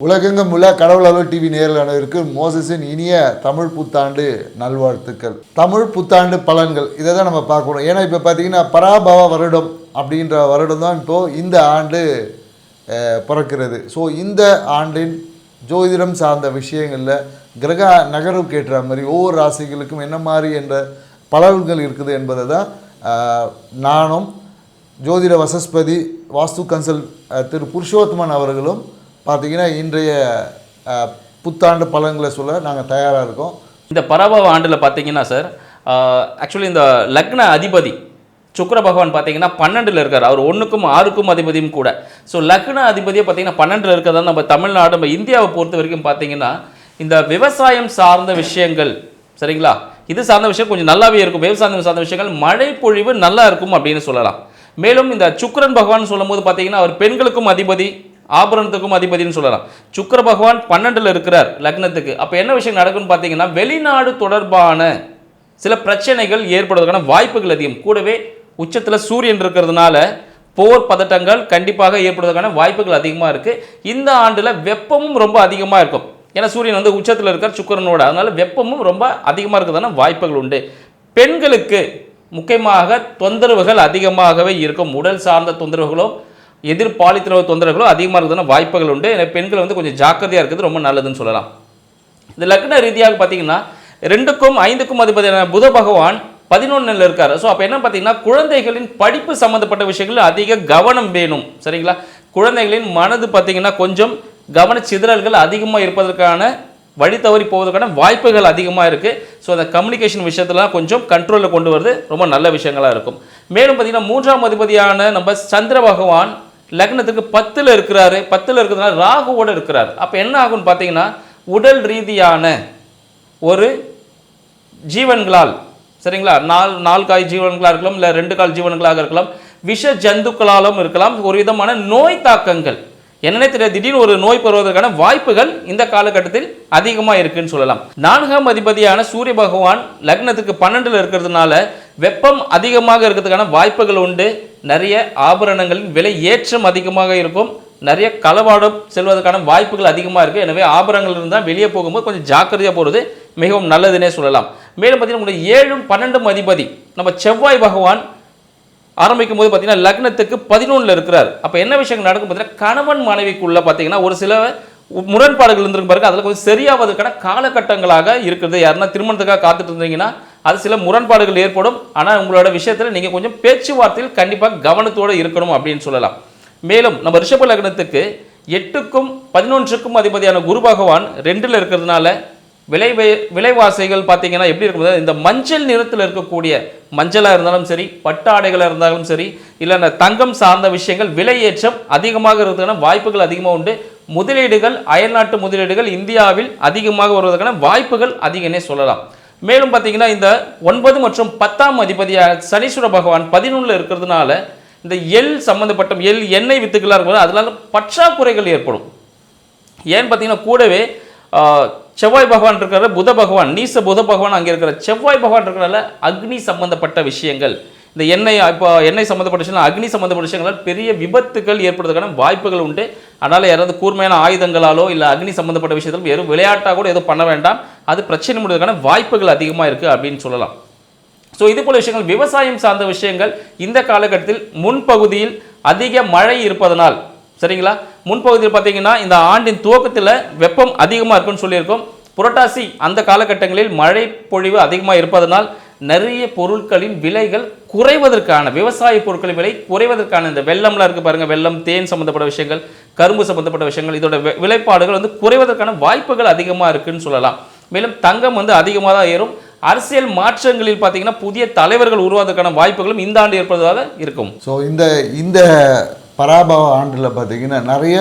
உலகெங்கும் உள்ள கடவுள் அலுவல் டிவி நேயர்களுக்கு மோசஸின் இனிய தமிழ் புத்தாண்டு நல்வாழ்த்துக்கள். தமிழ் புத்தாண்டு பலன்கள் இதை தான் நம்ம பார்க்கணும். ஏன்னா இப்போ பார்த்தீங்கன்னா பராபவ வருடம் அப்படின்ற வருடம் தான் இப்போது இந்த ஆண்டு பிறக்கிறது. ஸோ இந்த ஆண்டின் ஜோதிடம் சார்ந்த விஷயங்களில் கிரக நகர்வுக்கு ஏற்ற மாதிரி ஒவ்வொரு ராசிகளுக்கும் என்ன மாதிரி என்ற பலன்கள் இருக்குது என்பதை தான் நானும் ஜோதிட வசஸ்பதி வாஸ்து கன்சல் திரு புருஷோத்தமன் அவர்களும் பார்த்தீங்கன்னா இன்றைய புத்தாண்டு பலன்களை சொல்ல நாங்கள் தயாராக இருக்கோம். இந்த பராபவ ஆண்டில் பார்த்தீங்கன்னா சார், ஆக்சுவலி இந்த லக்ன அதிபதி சுக்கிர பகவான் பார்த்தீங்கன்னா 12ல் இருக்கார். அவர் 1க்கும் 6க்கும் அதிபதியும் கூட. ஸோ லக்ன அதிபதியை பார்த்தீங்கன்னா 12ல் இருக்கிறதா நம்ம தமிழ்நாடு நம்ம இந்தியாவை பொறுத்த வரைக்கும் பார்த்தீங்கன்னா இந்த விவசாயம் சார்ந்த விஷயங்கள் சரிங்களா, இது சார்ந்த விஷயம் கொஞ்சம் நல்லாவே இருக்கும். விவசாயம் சார்ந்த விஷயங்கள் மழை பொழிவு நல்லா இருக்கும் அப்படின்னு சொல்லலாம். மேலும் இந்த சுக்கிரன் பகவான் சொல்லும் போது பார்த்தீங்கன்னா அவர் பெண்களுக்கும் அதிபதி, ஆபரணத்துக்கும் அதிபதினு சொல்லலாம். சுக்கிர பகவான் 12ல் இருக்கிறார் லக்னத்துக்கு. அப்போ என்ன விஷயம் நடக்கும்னு பார்த்தீங்கன்னா வெளிநாடு தொடர்பான சில பிரச்சனைகள் ஏற்படுவதற்கான வாய்ப்புகள் அதிகம். கூடவே உச்சத்தில் சூரியன் இருக்கிறதுனால போர் பதட்டங்கள் கண்டிப்பாக ஏற்படுவதற்கான வாய்ப்புகள் அதிகமாக இருக்குது. இந்த ஆண்டில் வெப்பமும் ரொம்ப அதிகமாக இருக்கும். ஏன்னா சூரியன் வந்து உச்சத்தில் இருக்கார் சுக்கிரனோட, அதனால வெப்பமும் ரொம்ப அதிகமாக இருக்கிறதான வாய்ப்புகள் உண்டு. பெண்களுக்கு முக்கியமாக தொந்தரவுகள் அதிகமாகவே இருக்கும். உடல் சார்ந்த தொந்தரவுகளோ எதிர்பாலித்திரவு தொந்தரவுகளோ அதிகமாக இருக்கிறதான வாய்ப்புகள் உண்டு. எனவே பெண்கள் வந்து கொஞ்சம் ஜாக்கிரதையாக இருக்கிறது ரொம்ப நல்லதுன்னு சொல்லலாம். இந்த லக்ன ரீதியாக பார்த்தீங்கன்னா 2க்கும் 5க்கும் அதிபதியான புத பகவான் 11ல் இருக்கார். ஸோ அப்போ என்ன பார்த்தீங்கன்னா குழந்தைகளின் படிப்பு சம்மந்தப்பட்ட விஷயங்கள் அதிக கவனம் வேணும் சரிங்களா. குழந்தைகளின் மனது பார்த்தீங்கன்னா கொஞ்சம் கவன சிதறல்கள் அதிகமாக இருப்பதற்கான வழி தவறி போவதற்கான வாய்ப்புகள் அதிகமாக இருக்குது. ஸோ அந்த கம்யூனிகேஷன் விஷயத்துலாம் கொஞ்சம் கண்ட்ரோலில் கொண்டு வரது ரொம்ப நல்ல விஷயங்களாக இருக்கும். மேலும் பார்த்தீங்கன்னா 3ஆம் அதிபதியான நம்ம சந்திர பகவான் லக்னத்துக்கு 10ல் இருக்கிறாரு. 10ல் இருக்கிறதுனால ராகுவோடு இருக்கிறார். அப்போ என்ன ஆகும்னு பார்த்தீங்கன்னா உடல் ரீதியான ஒரு ஜீவன்களால் சரிங்களா, 4 கால் ஜீவன்களாக இருக்கலாம், இல்லை 2 கால் ஜீவன்களாக இருக்கலாம், விஷ ஜந்துக்களாலும் இருக்கலாம், ஒரு விதமான நோய் தாக்கங்கள் என்னன்னே தெரியாது திடீர்னு ஒரு நோய் பெறுவதற்கான வாய்ப்புகள் இந்த காலகட்டத்தில் அதிகமாக இருக்குன்னு சொல்லலாம். 4ஆம் அதிபதியான சூரிய பகவான் லக்னத்துக்கு 12ல் இருக்கிறதுனால வெப்பம் அதிகமாக இருக்கிறதுக்கான வாய்ப்புகள் உண்டு. நிறைய ஆபரணங்களின் விலை ஏற்றம் அதிகமாக இருக்கும். நிறைய களவாடம் செல்வதற்கான வாய்ப்புகள் அதிகமாக இருக்குது. எனவே ஆபரணங்கள் இருந்தால் வெளியே போகும்போது கொஞ்சம் ஜாக்கிரதையாக போகிறது மிகவும் நல்லதுன்னே சொல்லலாம். மேலும் பார்த்தீங்கன்னா உங்களுக்கு 7ம் 12ம் அதிபதி நம்ம செவ்வாய் பகவான் ஆரம்பிக்கும் போது பார்த்தீங்கன்னா லக்னத்துக்கு 11ல் இருக்கிறார். அப்போ என்ன விஷயங்கள் நடக்கும் பார்த்தீங்கன்னா கணவன் மனைவிக்குள்ள பார்த்தீங்கன்னா ஒரு சில முரண்பாடுகள் இருந்திருக்கு பாருங்க, அதில் கொஞ்சம் சரியாவதற்கான காலகட்டங்களாக இருக்கிறது. யாருன்னா திருமணத்துக்காக காத்துட்டு இருந்தீங்கன்னா அது சில முரண்பாடுகள் ஏற்படும். ஆனால் உங்களோட விஷயத்தில் நீங்கள் கொஞ்சம் பேச்சுவார்த்தையில் கண்டிப்பாக கவனத்தோடு இருக்கணும் அப்படின்னு சொல்லலாம். மேலும் நம்ம ரிஷப லக்னத்துக்கு 8க்கும் 11க்கும் அதிபதியான குரு பகவான் 2ல் இருக்கிறதுனால விலைவாசிகள் பார்த்தீங்கன்னா எப்படி இருக்கும், இந்த மஞ்சள் நிறத்தில் இருக்கக்கூடிய மஞ்சளாக இருந்தாலும் சரி, பட்டாடைகளாக இருந்தாலும் சரி, இல்லை தங்கம் சார்ந்த விஷயங்கள் விலையேற்றம் அதிகமாக இருக்கிறதுக்கான வாய்ப்புகள் அதிகமாக உண்டு. முதலீடுகள் அயல்நாட்டு முதலீடுகள் இந்தியாவில் அதிகமாக வருவதற்கான வாய்ப்புகள் அதிகனே சொல்லலாம். மேலும் பார்த்தீங்கன்னா இந்த 9 மற்றும் 10ஆம் அதிபதியாக சனீஸ்வர பகவான் 11ல் இருக்கிறதுனால இந்த சம்பந்தப்பட்ட எண்ணெய் வித்துக்களாக இருக்கும்போது அதனால பற்றாக்குறைகள் ஏற்படும். ஏன்னு பார்த்தீங்கன்னா கூடவே செவ்வாய் பகவான் இருக்கிற புத பகவான் நீச புத பகவான் அங்கே இருக்கிற செவ்வாய் பகவான் இருக்கிறனால அக்னி சம்பந்தப்பட்ட விஷயங்கள், இந்த எண்ணெய் சம்பந்தப்பட்ட விஷயங்கள், அக்னி சம்பந்தப்பட்ட விஷயங்களால் பெரிய விபத்துகள் ஏற்படுவதற்கான வாய்ப்புகள் உண்டு. அதனால் யாராவது கூர்மையான ஆயுதங்களாலோ இல்லை அக்னி சம்பந்தப்பட்ட விஷயத்திலும் வெறும் விளையாட்டாக கூட எதுவும் பண்ண வேண்டாம். அது பிரச்சனை முடிவதற்கான வாய்ப்புகள் அதிகமாக இருக்குது அப்படின்னு சொல்லலாம். ஸோ இது போல விஷயங்கள் விவசாயம் சார்ந்த விஷயங்கள் இந்த காலகட்டத்தில் முன்பகுதியில் அதிக மழை இருப்பதனால் சரிங்களா, முன்பகுதியில் பார்த்தீங்கன்னா இந்த ஆண்டின் துவக்கத்தில் வெப்பம் அதிகமாக இருக்குன்னு சொல்லியிருக்கோம். புரட்டாசி அந்த காலகட்டங்களில் மழை பொழிவு அதிகமாக இருப்பதனால் நிறைய பொருட்களின் விலைகள் குறைவதற்கான, விவசாய பொருட்களின் விலை குறைவதற்கான இந்த வெள்ளம்லாம் இருக்குது பாருங்கள், வெள்ளம், தேன் சம்மந்தப்பட்ட விஷயங்கள், கரும்பு சம்மந்தப்பட்ட விஷயங்கள், இதோட விலைப்பாடுகள் வந்து குறைவதற்கான வாய்ப்புகள் அதிகமாக இருக்குன்னு சொல்லலாம். மேலும் தங்கம் வந்து அதிகமாக தான் ஏறும். அரசியல் மாற்றங்களில் பார்த்தீங்கன்னா புதிய தலைவர்கள் உருவாவதற்கான வாய்ப்புகளும் இந்த ஆண்டு ஏற்படுவதாக இருக்கும். ஸோ இந்த பராபவ ஆண்டில் பார்த்தீங்கன்னா நிறைய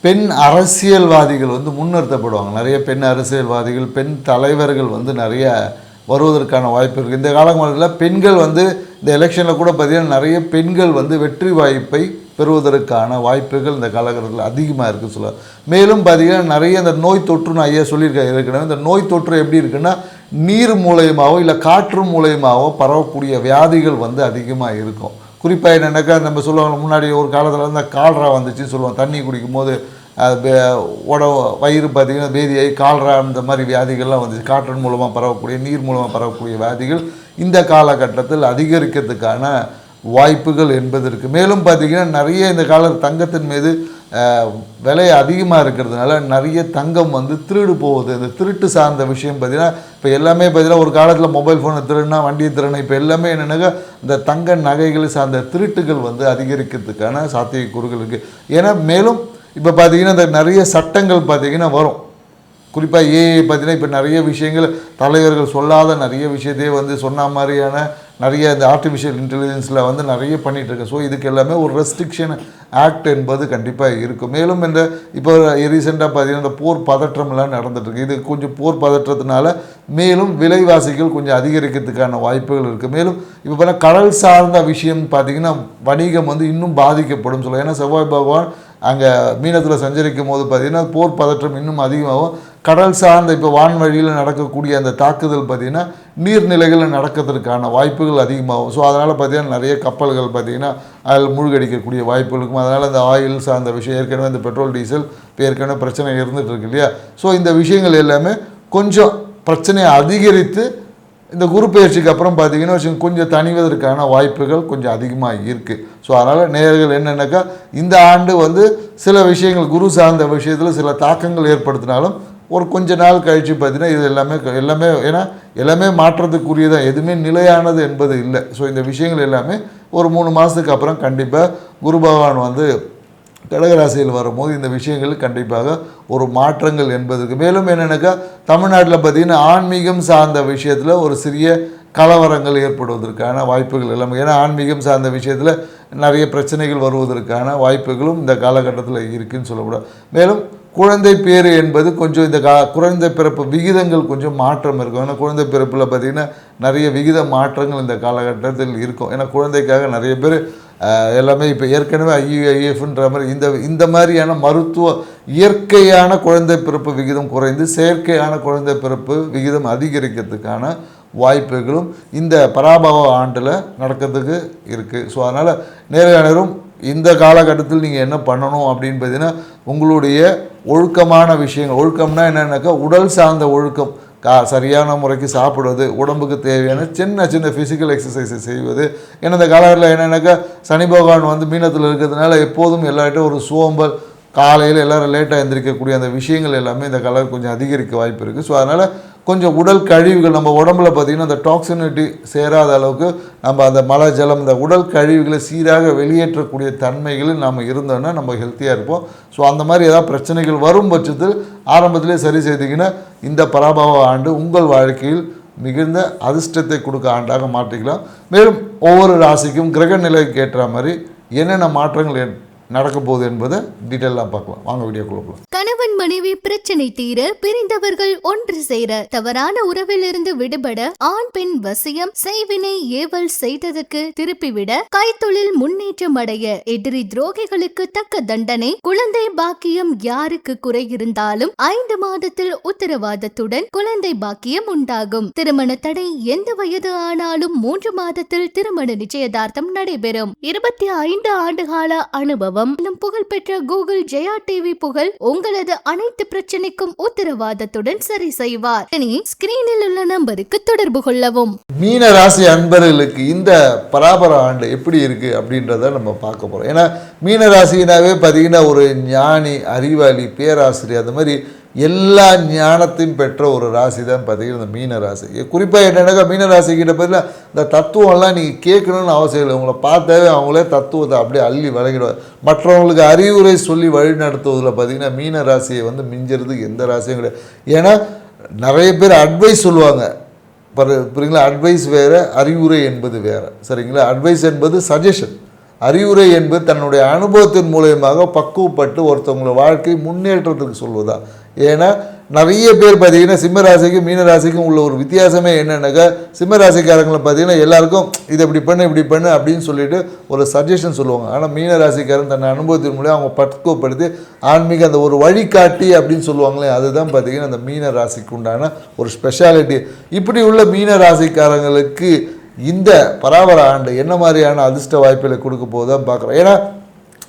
பெண் அரசியல்வாதிகள் வந்து முன்னிறுத்தப்படுவாங்க. நிறைய பெண் அரசியல்வாதிகள், பெண் தலைவர்கள் வந்து நிறைய வருவதற்கான வாய்ப்பு இருக்குது. இந்த காலங்களில் பெண்கள் வந்து இந்த எலெக்ஷனில் கூட பார்த்திங்கன்னா நிறைய பெண்கள் வந்து வெற்றி வாய்ப்பை பெறுவதற்கான வாய்ப்புகள் இந்த காலகட்டத்தில் அதிகமாக இருக்குது சொல்ல. மேலும் பார்த்திங்கன்னா நிறைய இந்த நோய் தொற்றுன்னு ஐயா சொல்லியிருக்காங்க ஏற்கனவே. இந்த நோய் தொற்று எப்படி இருக்குன்னா நீர் மூலயமாவோ இல்லை காற்று மூலயமாவோ பரவக்கூடிய வியாதிகள் வந்து அதிகமாக இருக்கும். குறிப்பாக என்னென்னாக்கா நம்ம சொல்லுவாங்க, முன்னாடி ஒரு காலத்தில் இந்த கால்ரா வந்துச்சுன்னு சொல்லுவோம், தண்ணி குடிக்கும் போது வயிறு பார்த்திங்கன்னா பேதியாகி கால்ரா அந்த மாதிரி வியாதிகள்லாம் வந்துச்சு. காற்றின் மூலமாக பரவக்கூடிய நீர் மூலமாக பரவக்கூடிய வியாதிகள் இந்த காலகட்டத்தில் அதிகரிக்கிறதுக்கான வாய்ப்புகள் என்பது இருக்குது. மேலும் பார்த்திங்கன்னா நிறைய இந்த தங்கத்தின் மீது விலை அதிகமாக இருக்கிறதுனால நிறைய தங்கம் வந்து திருடு போகுது. இந்த திருட்டு சார்ந்த விஷயம் பார்த்திங்கன்னா இப்போ எல்லாமே பார்த்திங்கன்னா ஒரு காலத்தில் மொபைல் ஃபோனை திருடுனா வண்டியை திருடணும், இப்போ எல்லாமே என்னென்னாக்கா இந்த தங்க நகைகள் சார்ந்த திருட்டுகள் வந்து அதிகரிக்கிறதுக்கான சாத்தியக்கூறுகள் இருக்குது. ஏன்னா மேலும் இப்போ பார்த்திங்கன்னா இந்த நிறைய சட்டங்கள் பார்த்திங்கன்னா வரும். குறிப்பாக ஏஐ பார்த்திங்கன்னா இப்போ நிறைய விஷயங்கள் தலைவர்கள் சொல்லாத நிறைய விஷயத்தையே வந்து சொன்ன மாதிரியான நிறைய இந்த ஆர்டிஃபிஷியல் இன்டெலிஜென்ஸில் வந்து நிறைய பண்ணிகிட்ருக்கு. ஸோ இதுக்கு எல்லாமே ஒரு ரெஸ்ட்ரிக்ஷன் ஆக்ட் என்பது கண்டிப்பாக இருக்கும். மேலும் இந்த இப்போ ரீசெண்டாக பார்த்திங்கன்னா இந்த போர் பதற்றம்லாம் நடந்துகிட்ருக்கு. இது கொஞ்சம் போர் பதற்றத்தினால மேலும் விலைவாசிகள் கொஞ்சம் அதிகரிக்கிறதுக்கான வாய்ப்புகள் இருக்குது. மேலும் இப்போ பார்த்தா கடல் சார்ந்த விஷயம் பார்த்திங்கன்னா வணிகம் வந்து இன்னும் பாதிக்கப்படும் சொல்லுவோம். ஏன்னா செவ்வாய் பகவான் அங்கே மீனத்தில் சஞ்சரிக்கும் போது பார்த்திங்கன்னா போர் பதற்றம் இன்னும் அதிகமாகும். கடல் சார்ந்த இப்போ வான்வழியில் நடக்கக்கூடிய அந்த தாக்குதல் பார்த்திங்கன்னா நீர்நிலைகளில் நடக்கிறதுக்கான வாய்ப்புகள் அதிகமாகும். ஸோ அதனால் பார்த்திங்கன்னா நிறைய கப்பல்கள் பார்த்திங்கன்னா அதில் மூழ்கடிக்கக்கூடிய வாய்ப்புகள் இருக்கும். அதனால் இந்த ஆயில் சார்ந்த விஷயம் ஏற்கனவே இந்த பெட்ரோல் டீசல் இப்போ ஏற்கனவே பிரச்சனை இருந்துகிட்டு இருக்கு இல்லையா. ஸோ இந்த விஷயங்கள் எல்லாமே கொஞ்சம் பிரச்சனையை அதிகரித்து இந்த குரு பயிற்சிக்கு அப்புறம் பார்த்திங்கன்னா கொஞ்சம் தணிவதற்கான வாய்ப்புகள் கொஞ்சம் அதிகமாக இருக்குது. ஸோ அதனால் நேயர்கள் என்னென்னாக்கா இந்த ஆண்டு வந்து சில விஷயங்கள் குரு சார்ந்த விஷயத்தில் சில தாக்கங்கள் ஏற்படுத்தினாலும் ஒரு கொஞ்ச நாள் கழித்து பார்த்திங்கன்னா இது எல்லாமே ஏன்னா எல்லாமே மாற்றத்துக்குரியதான், எதுவுமே நிலையானது என்பது இல்லை. ஸோ இந்த விஷயங்கள் எல்லாமே ஒரு 3 மாதத்துக்கு அப்புறம் கண்டிப்பாக குரு பகவான் வந்து கடகராசியில் வரும்போது இந்த விஷயங்கள் கண்டிப்பாக ஒரு மாற்றங்கள் என்பதுக்கு. மேலும் என்னென்னாக்கா தமிழ்நாட்டில் பார்த்திங்கன்னா ஆன்மீகம் சார்ந்த விஷயத்தில் ஒரு சிறிய கலவரங்கள் ஏற்படுவதற்கான வாய்ப்புகள் எல்லாமே. ஏன்னா ஆன்மீகம் சார்ந்த விஷயத்தில் நிறைய பிரச்சனைகள் வருவதற்கான வாய்ப்புகளும் இந்த காலகட்டத்தில் இருக்குதுன்னு சொல்லக்கூடாது. மேலும் குழந்தை பேர் என்பது கொஞ்சம் இந்த குழந்தை பிறப்பு விகிதங்கள் கொஞ்சம் மாற்றம் இருக்கும். ஏன்னா குழந்தை பிறப்பில் பார்த்திங்கன்னா நிறைய விகித மாற்றங்கள் இந்த காலகட்டத்தில் இருக்கும். ஏன்னா குழந்தைக்காக நிறைய பேர் எல்லாமே இப்போ ஏற்கனவே ஐஎஃப்ன்ற மாதிரி இந்த மாதிரியான மருத்துவ இயற்கையான குழந்தை பிறப்பு விகிதம் குறைந்து செயற்கையான குழந்தை பிறப்பு விகிதம் அதிகரிக்கிறதுக்கான வாய்ப்புகளும் இந்த பராபவ ஆண்டில் நடக்கிறதுக்கு இருக்குது. ஸோ அதனால் நேரம் இந்த காலகட்டத்தில் நீங்கள் என்ன பண்ணணும் அப்படின்னு பார்த்தீங்கன்னா உங்களுடைய ஒழுக்கமான விஷயங்கள், ஒழுக்கம்னா என்னென்னாக்கா உடல் சார்ந்த ஒழுக்கம், சரியான முறைக்கு சாப்பிடுவது, உடம்புக்கு தேவையான சின்ன சின்ன ஃபிசிக்கல் எக்ஸசைஸை செய்வது. ஏன்னா இந்த காலகட்டத்தில் என்னென்னாக்கா சனி பகவான் வந்து மீனத்தில் இருக்கிறதுனால எப்போதும் எல்லார்ட்டும் ஒரு சோம்பல், காலையில் எல்லோரும் லேட்டாக எழுந்திரிக்கக்கூடிய அந்த விஷயங்கள் எல்லாமே இந்த கலர் கொஞ்சம் அதிகரிக்க வாய்ப்பு இருக்குது. ஸோ அதனால் கொஞ்சம் உடல் கழிவுகள் நம்ம உடம்புல பார்த்திங்கன்னா அந்த டாக்ஸினிட்டி சேராத அளவுக்கு நம்ம அந்த மலை ஜலம் இந்த உடல் கழிவுகளை சீராக வெளியேற்றக்கூடிய தன்மைகளில் நம்ம இருந்தோன்னா நம்ம ஹெல்த்தியாக இருப்போம். ஸோ அந்த மாதிரி ஏதாவது பிரச்சனைகள் வரும் பட்சத்தில் ஆரம்பத்திலே சரி செய்திங்கன்னா இந்த பராபவ ஆண்டு உங்கள் வாழ்க்கையில் மிகுந்த அதிர்ஷ்டத்தை கொடுக்க ஆண்டாக மாற்றிக்கலாம். மேலும் ஒவ்வொரு ராசிக்கும் கிரக நிலைக்கு ஏற்ற மாதிரி என்னென்ன மாற்றங்கள் நடக்க போகுது என்பதை டீட்டெயிலாக பார்க்கலாம். வாங்க வீடியோக்குள்ள போகலாம். கணவன் மனைவி பிரச்சனை தீர பிரிந்தவர்கள் ஒன்று சேர தவறான உறவிலிருந்து விடுபட ஆண் பெண் வசியம் செய்வினை ஏவல் செய்ததுக்கு திருப்பிவிட கைத்தொழில் முன்னேற்றம் அடைய எதிரி துரோகிகளுக்கு தக்க தண்டனை குழந்தை பாக்கியம் யாருக்கு குறை இருந்தாலும் 5 மாதத்தில் உத்தரவாதத்துடன் குழந்தை பாக்கியம் உண்டாகும். திருமண தடை எந்த வயது ஆனாலும் 3 மாதத்தில் திருமண நிச்சயதார்த்தம் நடைபெறும். 25 ஆண்டுகால அனுபவம் புகழ்பெற்ற கூகுள் ஜெயா டிவி புகழ் உங்களது அனைத்து பிரச்சனைக்கும் உத்தரவாதத்துடன் சரி செய்வார். ஸ்கிரீனில் உள்ள நம்பருக்கு தொடர்பு கொள்ளவும். மீன ராசி அன்பர்களுக்கு இந்த பராபர ஆண்டு எப்படி இருக்கு அப்படின்றத நம்ம பார்க்க போறோம். ஏன்னா மீன ராசினாவே பார்த்தீங்கன்னா ஒரு ஞானி, அறிவாளி, பேராசிரியர், அந்த மாதிரி எல்லா ஞானத்தையும் பெற்ற ஒரு ராசி தான் பார்த்தீங்கன்னா இந்த மீன ராசி. குறிப்பாக என்னென்னாக்கா மீன ராசிக்கிட்ட பார்த்தீங்கன்னா இந்த தத்துவம்லாம் நீங்கள் கேட்கணும்னு அவசியம் இல்லை. உங்களை பார்த்தாவே அவங்களே தத்துவத்தை அப்படியே அள்ளி வழங்கிடுவார். மற்றவங்களுக்கு அறிவுரை சொல்லி வழி நடத்துவதில் பார்த்திங்கன்னா மீன ராசியை வந்து மிஞ்சிறதுக்கு எந்த ராசியும் கிடையாது. ஏன்னா நிறைய பேர் அட்வைஸ் சொல்லுவாங்க, புரியுங்களா? அட்வைஸ் வேறு, அறிவுரை என்பது வேறு, சரிங்களா? அட்வைஸ் என்பது சஜஷன், அறிவுரை என்பது தன்னுடைய அனுபவத்தின் மூலயமாக பக்குவப்பட்டு ஒருத்தவங்கள வாழ்க்கை முன்னேற்றத்துக்கு சொல்வதா. ஏன்னா நிறைய பேர் பார்த்திங்கன்னா சிம்மராசிக்கும் மீனராசிக்கும் உள்ள ஒரு வித்தியாசமே என்னென்னாக்கா சிம்மராசிக்காரங்களை பார்த்திங்கன்னா எல்லாருக்கும் இது இப்படி பண்ணு அப்படின்னு சொல்லிட்டு ஒரு சஜஷன் சொல்லுவாங்க. ஆனால் மீனராசிக்காரன் தன் அனுபவத்தின் மூலம் அவங்க பக்குவப்படுத்தி ஆன்மீக அந்த ஒரு வழிகாட்டி அப்படின்னு சொல்லுவாங்களே, அதுதான் பார்த்திங்கன்னா அந்த மீனராசிக்கு உண்டான ஒரு ஸ்பெஷாலிட்டி. இப்படி உள்ள மீனராசிக்காரங்களுக்கு இந்த பராபர ஆண்டு என்ன மாதிரியான அதிர்ஷ்ட வாய்ப்புகளை கொடுக்க போதுதான் பார்க்குறோம். ஏன்னா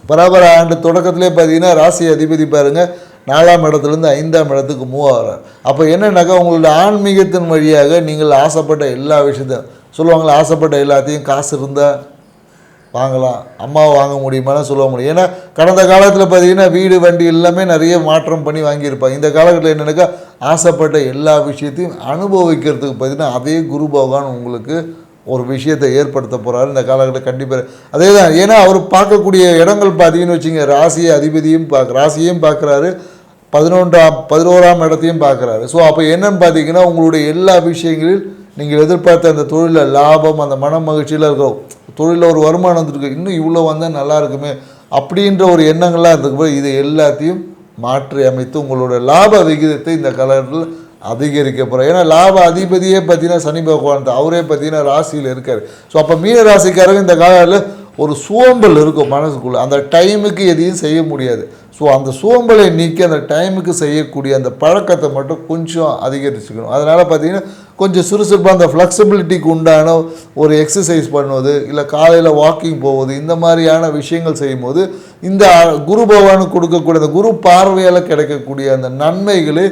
பராபர ஆண்டு தொடக்கத்திலே பார்த்தீங்கன்னா ராசி அதிபதி பாருங்கள் 4ஆம் இடத்துலேருந்து 5ஆம் இடத்துக்கு மூவ் ஆகிறார். அப்போ என்னன்னாக்கா உங்களோட ஆன்மீகத்தின் வழியாக நீங்கள் ஆசைப்பட்ட எல்லா விஷயத்தையும் சொல்லுவாங்களே, ஆசைப்பட்ட எல்லாத்தையும் காசு இருந்தால் வாங்கலாம், அம்மாவை வாங்க முடியுமான்னு சொல்ல முடியும். ஏன்னா கடந்த காலத்தில் பார்த்தீங்கன்னா வீடு வண்டி எல்லாமே நிறைய மாற்றம் பண்ணி வாங்கியிருப்பாங்க. இந்த காலகட்டத்தில் என்னென்னாக்கா ஆசைப்பட்ட எல்லா விஷயத்தையும் அனுபவிக்கிறதுக்கு பார்த்தீங்கன்னா அதே குரு பகவான் உங்களுக்கு ஒரு விஷயத்தை ஏற்படுத்த போகிறாரு இந்த காலகட்டத்தில் கண்டிப்பாக. அதே தான், ஏன்னா அவர் பார்க்கக்கூடிய இடங்கள் பார்த்தீங்கன்னு வச்சுங்க, ராசியை அதிபதியும் ராசியையும் பார்க்குறாரு, 11ஆம் இடத்தையும் பார்க்குறாரு. ஸோ அப்போ என்னன்னு பார்த்தீங்கன்னா உங்களுடைய எல்லா விஷயங்களில் நீங்கள் எதிர்பார்த்த அந்த தொழிலில் லாபம், அந்த மன மகிழ்ச்சியில் இருக்கிறோம், தொழிலில் ஒரு வருமானம் வந்துருக்கு, இன்னும் இவ்வளோ வந்தால் நல்லா இருக்குமே அப்படின்ற ஒரு எண்ணங்கள்லாம் இருந்துக்கு இது எல்லாத்தையும் மாற்றி அமைத்து உங்களோட லாப விகிதத்தை இந்த காலகட்டத்தில் அதிகரிக்க போகிறோம். ஏன்னா லாப அதிபதியே பார்த்தீங்கன்னா சனி பகவான் தான், அவரே பார்த்தீங்கன்னா ராசியில் இருக்கார். ஸோ அப்போ மீன ராசிக்காரங்க இந்த காலத்தில் ஒரு சோம்பல் இருக்கும் மனசுக்குள்ளே, அந்த டைமுக்கு எதையும் செய்ய முடியாது. ஸோ அந்த சோம்பலை நீக்கி அந்த டைமுக்கு செய்யக்கூடிய அந்த பழக்கத்தை மட்டும் கொஞ்சம் அதிகரிச்சுக்கணும். அதனால் பார்த்தீங்கன்னா கொஞ்சம் சுறுசுறுப்பாக அந்த ஃப்ளெக்சிபிலிட்டிக்கு உண்டான ஒரு எக்ஸசைஸ் பண்ணுவது, இல்லை காலையில் வாக்கிங் போவது, இந்த மாதிரியான விஷயங்கள் செய்யும்போது இந்த குரு பகவானுக்கு கொடுக்கக்கூடிய அந்த குரு பார்வையால் கிடைக்கக்கூடிய அந்த நன்மைகளை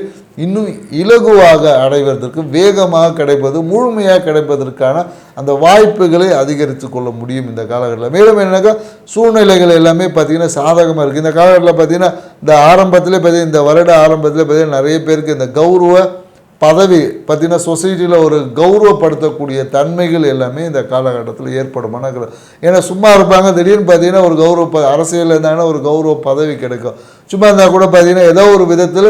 இன்னும் இலகுவாக அடைவதற்கு, வேகமாக கிடைப்பது, முழுமையாக கிடைப்பதற்கான அந்த வாய்ப்புகளை அதிகரித்து கொள்ள முடியும் இந்த காலகட்டத்தில். மேலும் என்னன்னாக்கா சூழ்நிலைகள் எல்லாமே பார்த்திங்கன்னா சாதகமாக இருக்குது இந்த காலகட்டத்தில். பார்த்திங்கன்னா இந்த ஆரம்பத்திலே பார்த்தீங்கன்னா இந்த வருட ஆரம்பத்திலே பார்த்திங்கன்னா நிறைய பேருக்கு இந்த கௌரவ பதவி பார்த்திங்கன்னா சொசைட்டியில் ஒரு கௌரவப்படுத்தக்கூடிய தன்மைகள் எல்லாமே இந்த காலகட்டத்தில் ஏற்படுமான. ஏன்னா சும்மா இருப்பாங்க, திடீர்னு பார்த்திங்கன்னா ஒரு கௌரவ அரசியலில் இருந்தாங்கன்னா ஒரு கௌரவ பதவி கிடைக்கும். சும்மா இருந்தால் கூட பார்த்திங்கன்னா ஏதோ ஒரு விதத்தில்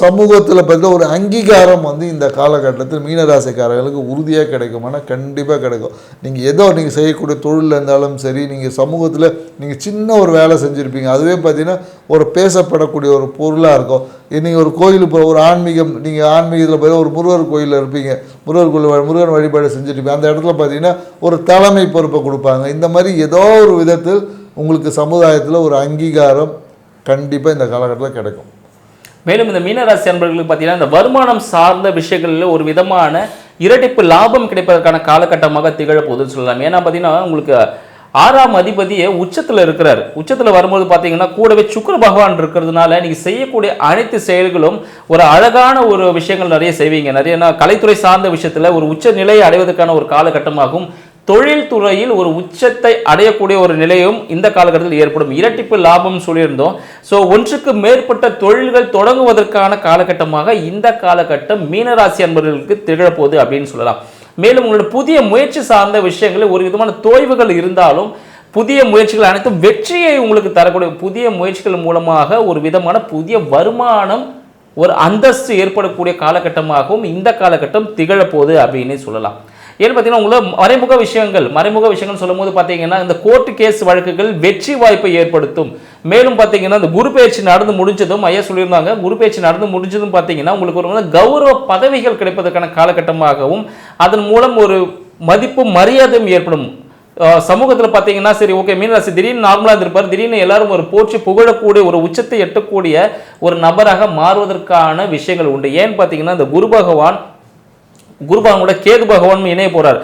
சமூகத்தில் பார்த்தா ஒரு அங்கீகாரம் இந்த காலகட்டத்தில் மீனராசிக்காரர்களுக்கு உறுதியாக கிடைக்குமானா கண்டிப்பாக கிடைக்கும். நீங்கள் செய்யக்கூடிய தொழிலில் இருந்தாலும் சரி, நீங்கள் சமூகத்தில் நீங்கள் சின்ன ஒரு வேலை செஞ்சுருப்பீங்க, அதுவே பார்த்தீங்கன்னா ஒரு பேசப்படக்கூடிய ஒரு பொருளாக இருக்கும். நீங்கள் ஒரு கோயிலுக்கு ஒரு ஆன்மீகம், நீங்கள் ஆன்மீகத்தில் போய் ஒரு முருகர் கோயிலில் இருப்பீங்க, முருகன் வழிபாடு செஞ்சுருப்பீங்க, அந்த இடத்துல பார்த்தீங்கன்னா ஒரு தலைமை பொறுப்பை கொடுப்பாங்க. இந்த மாதிரி ஏதோ ஒரு விதத்தில் உங்களுக்கு சமுதாயத்தில் ஒரு அங்கீகாரம் கண்டிப்பாக இந்த காலகட்டத்தில் கிடைக்கும். மேலும் இந்த மீனராசி அன்பர்களுக்கு பார்த்தீங்கன்னா இந்த வருமானம் சார்ந்த விஷயங்களில் ஒரு விதமான இரட்டிப்பு லாபம் கிடைப்பதற்கான காலகட்டமாக திகழப்போகுதுன்னு சொல்லலாம். ஏன்னா பார்த்தீங்கன்னா உங்களுக்கு 6ஆம் அதிபதியே உச்சத்தில் இருக்கிறார். உச்சத்தில் வரும்போது பார்த்தீங்கன்னா கூடவே சுக்கிர பகவான் இருக்கிறதுனால நீங்கள் செய்யக்கூடிய அனைத்து செயல்களும் ஒரு அழகான ஒரு விஷயங்கள் நிறைய செய்வீங்க. நிறைய கலைத்துறை சார்ந்த விஷயத்தில் ஒரு உச்ச நிலையை அடைவதற்கான ஒரு காலகட்டமாகும். தொழில் துறையில் ஒரு உச்சத்தை அடையக்கூடிய ஒரு நிலையும் இந்த காலகட்டத்தில் ஏற்படும். இரட்டிப்பு லாபம் சொல்லியிருந்தோம். ஸோ ஒன்றுக்கு மேற்பட்ட தொழில்கள் தொடங்குவதற்கான காலகட்டமாக இந்த காலகட்டம் மீனராசி அன்பர்களுக்கு திகழப்போகுது அப்படின்னு சொல்லலாம். மேலும் உங்களோட புதிய முயற்சி சார்ந்த விஷயங்களில் ஒரு விதமான தோய்வுகள் இருந்தாலும் புதிய முயற்சிகள் அனைத்தும் வெற்றியை உங்களுக்கு தரக்கூடிய புதிய முயற்சிகள் மூலமாக ஒரு விதமான புதிய வருமானம், ஒரு அந்தஸ்து ஏற்படக்கூடிய காலகட்டமாகவும் இந்த காலகட்டம் திகழப்போகுது அப்படின்னு சொல்லலாம். ஏன்னு பார்த்தீங்கன்னா உங்களை மறைமுக விஷயங்கள் சொல்லும் போது பார்த்தீங்கன்னா இந்த கோர்ட்டு கேஸ் வழக்குகள் வெற்றி வாய்ப்பை ஏற்படுத்தும். மேலும் பார்த்தீங்கன்னா இந்த குரு பயிற்சி நடந்து முடிஞ்சதும், ஐயா சொல்லியிருந்தாங்க, குரு பயிற்சி நடந்து முடிஞ்சதும் பார்த்தீங்கன்னா உங்களுக்கு ஒரு கௌரவ பதவிகள் கிடைப்பதற்கான காலகட்டமாகவும் அதன் மூலம் ஒரு மதிப்பும் மரியாதையும் ஏற்படும். சமூகத்தில் பார்த்தீங்கன்னா சரி ஓகே மீனராசி திடீர்னு நார்மலாக இருந்திருப்பார், திடீர்னு எல்லாரும் ஒரு போற்றி புகழக்கூடிய ஒரு உச்சத்தை எட்டக்கூடிய ஒரு நபராக மாறுவதற்கான விஷயங்கள் உண்டு. ஏன்னு பார்த்தீங்கன்னா இந்த குரு பகவானோட கேது பகவான் இணைய போறார்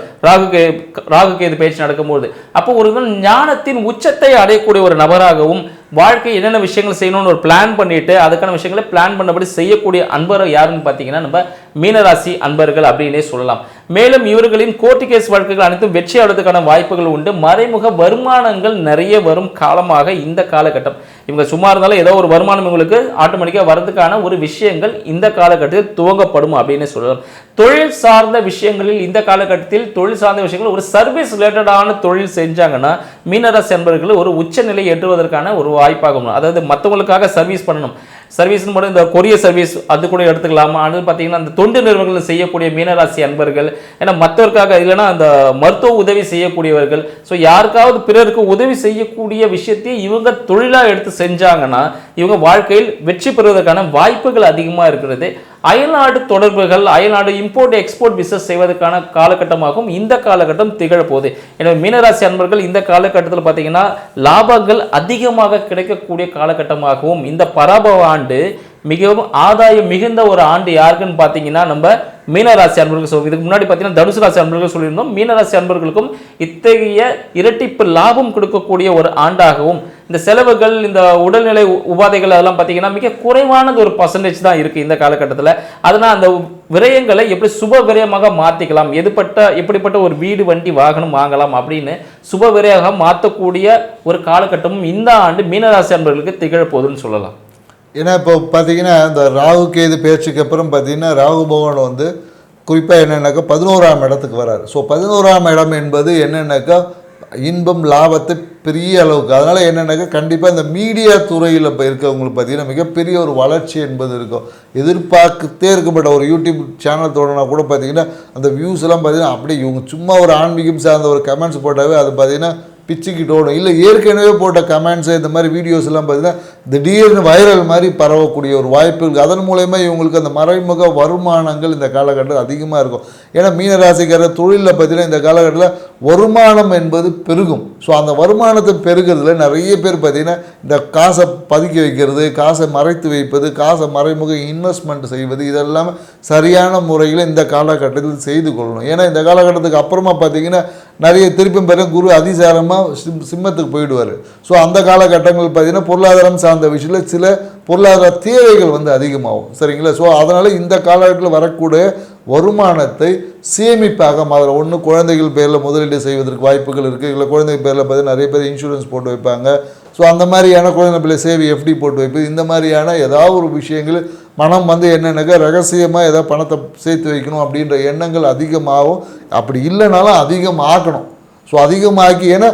ராகு கேது பயிற்சி நடக்கும்போது. அப்போ ஒரு ஞானத்தின் உச்சத்தை அடையக்கூடிய ஒரு நபராகவும் வாழ்க்கை என்னென்ன விஷயங்கள் செய்யணும்னு ஒரு பிளான் பண்ணிட்டு அதுக்கான விஷயங்களை பிளான் பண்ணபடி செய்யக்கூடிய அன்பர் யாருன்னு பார்த்தீங்கன்னா நம்ம மீனராசி அன்பர்கள் அப்படின்னே சொல்லலாம். மேலும் இவர்களின் கோர்ட்டு கேஸ் வழக்குகள் அனைத்தும் வெற்றி அடைவதற்கான வாய்ப்புகள் உண்டு. மறைமுக வருமானங்கள் நிறைய வரும் காலமாக இந்த காலகட்டம். இவங்க சும்மா இருந்தாலும் ஏதோ ஒரு வருமானம் இவங்களுக்கு ஆட்டோமேட்டிக்காக வரதுக்கான ஒரு விஷயங்கள் இந்த காலகட்டத்தில் துவங்கப்படும் அப்படின்னு சொல்லலாம். தொழில் சார்ந்த விஷயங்களில் இந்த காலகட்டத்தில் தொழில் சார்ந்த விஷயங்கள் ஒரு சர்வீஸ் ரிலேட்டடான தொழில் செஞ்சாங்கன்னா மீனராசி அன்பர்கள் ஒரு உச்சநிலை எட்டுவதற்கான ஒரு வாய்ப்பாகும். அதாவது மற்றவங்களுக்காக சர்வீஸ் பண்ணணும், சர்வீஸ்னு மட்டும் இந்த கொரியர் சர்வீஸ் அது கூட எடுத்துக்கலாம். அது பார்த்தீங்கன்னா அந்த தொண்டு நிறுவனங்கள் செய்யக்கூடிய மீனராசி அன்பர்கள், ஏன்னா மற்றவருக்காக இல்லைன்னா அந்த மருத்துவ உதவி செய்யக்கூடியவர்கள், ஸோ யாருக்காவது பிறருக்கு உதவி செய்யக்கூடிய விஷயத்தை இவங்க தொழிலாக எடுத்து செஞ்சாங்கன்னா இவங்க வாழ்க்கையில் வெற்றி பெறுவதற்கான வாய்ப்புகள் அதிகமாக இருக்கிறது. அயல்நாடு தொடர்புகள், அயல்நாடு இம்போர்ட் எக்ஸ்போர்ட் பிசினஸ் செய்வதற்கான காலகட்டமாகவும் இந்த காலகட்டம் திகழப்போகுது. எனவே மீனராசி அன்பர்கள் இந்த காலகட்டத்தில் பார்த்தீங்கன்னா லாபங்கள் அதிகமாக கிடைக்கக்கூடிய காலகட்டமாகவும் இந்த பராபவ ஆண்டு மிகவும் ஆதாயம் மிகுந்த ஒரு ஆண்டு யாருக்குன்னு பார்த்தீங்கன்னா நம்ம மீனராசி அன்பர்கள் சொல்லுவோம். இதுக்கு முன்னாடி பார்த்தீங்கன்னா தனுசு ராசி அன்பர்கள் சொல்லியிருந்தோம். மீனராசி அன்பர்களுக்கும் இத்தகைய இரட்டிப்பு லாபம் கொடுக்கக்கூடிய ஒரு ஆண்டாகவும் இந்த செலவுகள், இந்த உடல்நிலை உபாதைகள் அதெல்லாம் பார்த்தீங்கன்னா மிக குறைவானது ஒரு பர்சன்டேஜ் தான் இருக்குது இந்த காலகட்டத்தில். அதனால் அந்த விரயங்களை எப்படி சுப விரயமாக மாற்றிக்கலாம், எப்படிப்பட்ட ஒரு வீடு வண்டி வாகனம் வாங்கலாம் அப்படின்னு சுப விரயமாக மாற்றக்கூடிய ஒரு காலகட்டமும் இந்த ஆண்டு மீனராசி அன்பர்களுக்கு திகழப்போகுதுன்னு சொல்லலாம். ஏன்னா இப்போ பார்த்தீங்கன்னா இந்த ராகு கேது பேச்சுக்கு அப்புறம் பார்த்தீங்கன்னா ராகு பகவான் வந்து குறிப்பாக என்னென்னாக்கா 11ஆம் இடத்துக்கு வராரு. ஸோ 11ஆம் இடம் என்பது என்னென்னாக்கா இன்பம் லாபத்தை பெரிய அளவுக்கு, அதனால் என்னென்னாக்கா கண்டிப்பாக இந்த மீடியா துறையில் இப்போ இருக்கவங்களுக்கு பார்த்தீங்கன்னா மிகப்பெரிய ஒரு வளர்ச்சி என்பது இருக்கும். எதிர்பார்க்கத்தே இருக்கப்பட்ட ஒரு யூடியூப் சேனல் தொடங்கினா கூட பார்த்தீங்கன்னா அந்த வியூஸ் எல்லாம் பார்த்தீங்கன்னா அப்படியே இவங்க சும்மா ஒரு ஆன்மீகம் சார்ந்த ஒரு கமெண்ட்ஸ் போட்டாவே அது பார்த்தீங்கன்னா பிச்சுக்கிட்டு ஓடும். இல்லை ஏற்கனவே போட்ட கமெண்ட்ஸு இந்த மாதிரி வீடியோஸ் எல்லாம் பார்த்தீங்கன்னா திடீர்னு வைரல் மாதிரி பரவக்கூடிய ஒரு வாய்ப்பு இருக்குது. அதன் மூலயமா இவங்களுக்கு அந்த மறைமுக வருமானங்கள் இந்த காலகட்டத்தில் அதிகமாக இருக்கும். ஏன்னா மீனராசிக்காரர் தொழிலில் பார்த்தீங்கன்னா இந்த காலகட்டத்தில் வருமானம் என்பது பெருகும். ஸோ அந்த வருமானத்தை பெருகிறதுல நிறைய பேர் பார்த்திங்கன்னா இந்த காசை பதுக்கி வைக்கிறது, காசை மறைத்து வைப்பது, காசை மறைமுக இன்வெஸ்ட்மெண்ட் செய்வது, இதெல்லாம் சரியான முறையில் இந்த காலகட்டத்தில் செய்து கொள்ளணும். ஏன்னா இந்த காலகட்டத்துக்கு அப்புறமா பார்த்திங்கன்னா நிறைய திருப்பம் பெற குரு அதிசாரமாக சிம்மத்துக்கு போயிடுவார். ஸோ அந்த காலகட்டங்கள் பார்த்திங்கன்னா பொருளாதாரம் சார்ந்த விஷயத்தில் சில பொருளாதார தேவைகள் வந்து அதிகமாகும். சரிங்களா? ஸோ அதனால் இந்த காலகட்டத்தில் வரக்கூடிய வருமானத்தை சேமிப்பாக மாதிரி ஒன்று குழந்தைகள் பேரில் முதலீடு செய்வதற்கு வாய்ப்புகள் இருக்குது. இல்லை குழந்தைகள் பேரில் பார்த்தீங்கன்னா நிறைய பேர் இன்சூரன்ஸ் போட்டு வைப்பாங்க. ஸோ அந்த மாதிரியான குழந்தை பிள்ளை சேவை எஃப்டி போட்டு வைப்பது, இந்த மாதிரியான ஏதாவது ஒரு விஷயங்கள் மனம் வந்து என்னென்னாக்கா ரகசியமாக ஏதாவது பணத்தை சேர்த்து வைக்கணும் அப்படின்ற எண்ணங்கள் அதிகமாகும். அப்படி இல்லைனாலும் அதிகமாக்கணும். ஸோ அதிகமாக்கி, ஏன்னா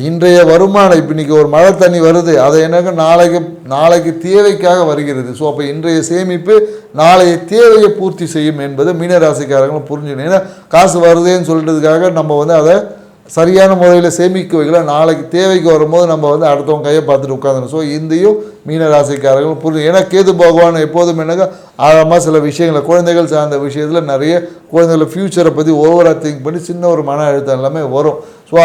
இன்றைய வருமானம் இப்போ இன்றைக்கி ஒரு மழை தண்ணி வருது, அதை என்னக்கா நாளைக்கு தேவைக்காக வருகிறது. ஸோ அப்போ இன்றைய சேமிப்பு நாளைய தேவையை பூர்த்தி செய்யும் என்பதை மீனராசிக்காரங்களும் புரிஞ்சுக்கணும். ஏன்னா காசு வருதுன்னு சொல்கிறதுக்காக நம்ம வந்து அதை சரியான முறையில் சேமிக்க வைக்கல, நாளைக்கு தேவைக்கு வரும்போது நம்ம வந்து அடுத்தவங்க கையை பார்த்துட்டு உட்காந்துடும். ஸோ இந்தையும் மீனராசிக்காரங்களும் புரிஞ்சு. ஏன்னா கேது பகவான் எப்போதும் என்னக்கா ஆழமாக சில விஷயங்களை குழந்தைகள் சார்ந்த விஷயத்தில் நிறைய குழந்தைகளை ஃப்யூச்சரை பற்றி ஓவராக திங்க் பண்ணி சின்ன ஒரு மன அழுத்தம் எல்லாமே வரும். ஸோ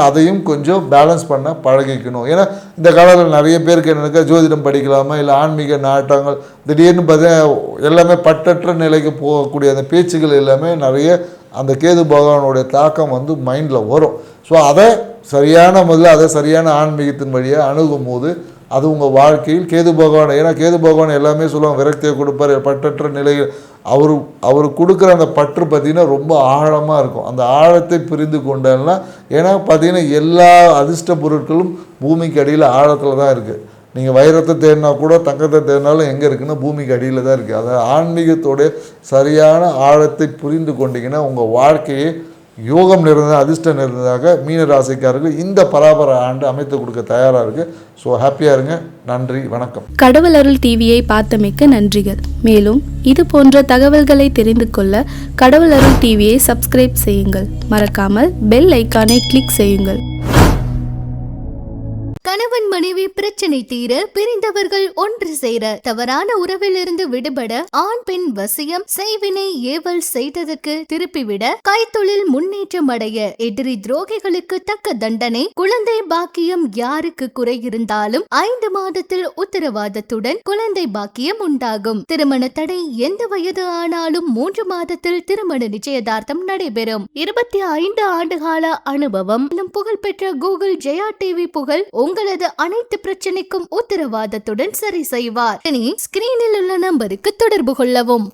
அதையும் கொஞ்சம் பேலன்ஸ் பண்ண பழகிக்கணும். ஏன்னா இந்த காலத்தில் நிறைய பேருக்கு என்னக்கா ஜோதிடம் படிக்கலாமா, இல்லை ஆன்மீக நாட்டங்கள், திடீர்னு பார்த்தீங்கன்னா எல்லாமே பட்டற்ற நிலைக்கு போகக்கூடிய அந்த பேச்சுகள் எல்லாமே நிறைய அந்த கேது பகவானுடைய தாக்கம் வந்து மைண்டில் வரும். ஸோ அதை சரியான முதல்ல அதை சரியான ஆன்மீகத்தின் வழியாக அணுகும் போது அது உங்கள் வாழ்க்கையில் கேது பகவான், ஏன்னா கேது பகவான் எல்லாமே சொல்லுவாங்க விரக்தியை கொடுப்பார், பற்றற்ற நிலையில் அவர் கொடுக்குற அந்த பற்று பார்த்திங்கன்னா ரொம்ப ஆழமாக இருக்கும். அந்த ஆழத்தை புரிந்து கொண்டால்னா, ஏன்னா பார்த்திங்கன்னா எல்லா அதிர்ஷ்ட பொருட்களும் பூமிக்கு அடியில் ஆழத்தில் தான் இருக்குது. நீங்கள் வைரத்தை தேடினா கூட தங்கத்தை தேடினாலும் எங்கே இருக்குன்னா பூமிக்கு அடியில் தான் இருக்குது. அதை ஆன்மீகத்தோடைய சரியான ஆழத்தை புரிந்து கொண்டீங்கன்னா உங்கள் வாழ்க்கையை யோகம் நிறைந்த அதிர்ஷ்டம் நிறைந்ததாக மீனராசிக்காரர்கள் இந்த பராபர ஆண்டு அமைத்து கொடுக்க தயாராக இருக்குது. ஸோ ஹாப்பியாக இருங்க. நன்றி, வணக்கம். கடவுள் அருள் டிவியை பார்த்தமைக்க நன்றிகள். மேலும் இது போன்ற தகவல்களை தெரிந்து கொள்ள கடவுள் அருள் டிவியை சப்ஸ்கிரைப் செய்யுங்கள். மறக்காமல் பெல் ஐக்கானை கிளிக் செய்யுங்கள். கணவன் மனைவி பிரச்சனை தீர, பிரிந்தவர்கள் ஒன்று சேர, தவறான உறவிலிருந்து விடுபட, ஆண் பெண் வசியம், செய்வினை ஏவல் செய்ததற்கு திருப்பிவிட, கைத்தொழில் முன்னேற்றம் அடைய, எதிரி துரோகிகளுக்கு தக்க தண்டனை, குழந்தை பாக்கியம் யாருக்கு குறை இருந்தாலும் 5 மாதத்தில் உத்தரவாதத்துடன் குழந்தை பாக்கியம் உண்டாகும். திருமண தடை எந்த வயது ஆனாலும் 3 மாதத்தில் திருமண நிச்சயதார்த்தம் நடைபெறும். 25 ஆண்டுகால அனுபவம், புகழ்பெற்ற கூகுள் ஜெயா டிவி புகழ் உங்களது அனைத்து பிரச்சனைக்கும் உத்தரவாதத்துடன் சரி செய்வார். ஸ்கிரீனில் உள்ள நம்பருக்கு தொடர்பு கொள்ளவும்.